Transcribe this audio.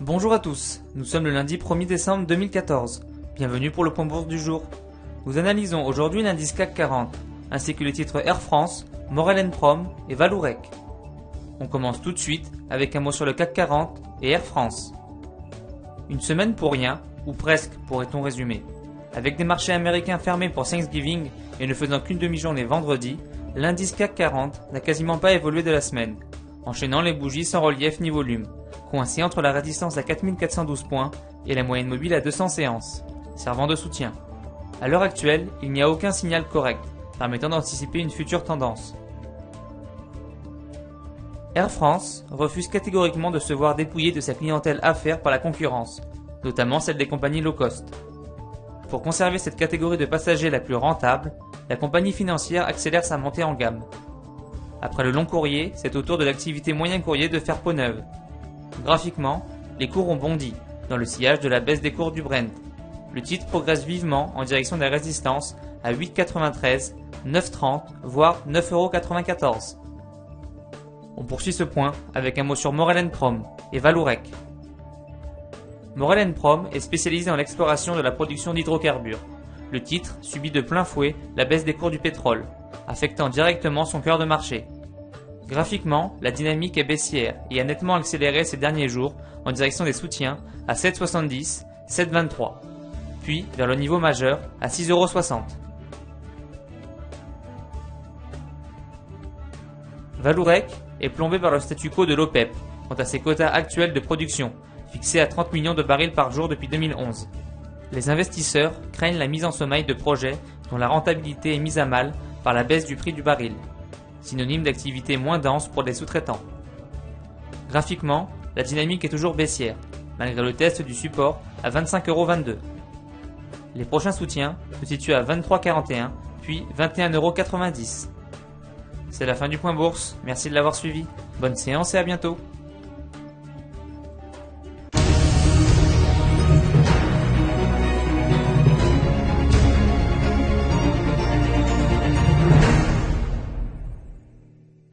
Bonjour à tous, nous sommes le lundi 1er décembre 2014. Bienvenue pour le point bourse du jour. Nous analysons aujourd'hui l'indice CAC 40, ainsi que les titres Air France, Maurel & Prom et Vallourec. On commence tout de suite avec un mot sur le CAC 40 et Air France. Une semaine pour rien, ou presque pourrait-on résumer. Avec des marchés américains fermés pour Thanksgiving et ne faisant qu'une demi-journée vendredi, l'indice CAC 40 n'a quasiment pas évolué de la semaine, enchaînant les bougies sans relief ni volume, coincé entre la résistance à 4412 points et la moyenne mobile à 200 séances, servant de soutien. À l'heure actuelle, il n'y a aucun signal correct, permettant d'anticiper une future tendance. Air France refuse catégoriquement de se voir dépouillée de sa clientèle affaires par la concurrence, notamment celle des compagnies low cost. Pour conserver cette catégorie de passagers la plus rentable, la compagnie financière accélère sa montée en gamme. Après le long courrier, c'est au tour de l'activité moyen courrier de faire peau neuve. Graphiquement, les cours ont bondi, dans le sillage de la baisse des cours du Brent. Le titre progresse vivement en direction des résistances à 8,93, 9,30, voire 9,94 €. On poursuit ce point avec un mot sur Maurel & Prom et Vallourec. Maurel & Prom est spécialisé dans l'exploration de la production d'hydrocarbures. Le titre subit de plein fouet la baisse des cours du pétrole, affectant directement son cœur de marché. Graphiquement, la dynamique est baissière et a nettement accéléré ces derniers jours en direction des soutiens à 7,70, 7,23, puis vers le niveau majeur à 6,60 €. Vallourec est plombé par le statu quo de l'OPEP quant à ses quotas actuels de production, fixés à 30 millions de barils par jour depuis 2011. Les investisseurs craignent la mise en sommeil de projets dont la rentabilité est mise à mal par la baisse du prix du baril, synonyme d'activité moins dense pour les sous-traitants. Graphiquement, la dynamique est toujours baissière, malgré le test du support à 25,22 €. Les prochains soutiens se situent à 23,41 puis 21,90 €. C'est la fin du point bourse, merci de l'avoir suivi. Bonne séance et à bientôt.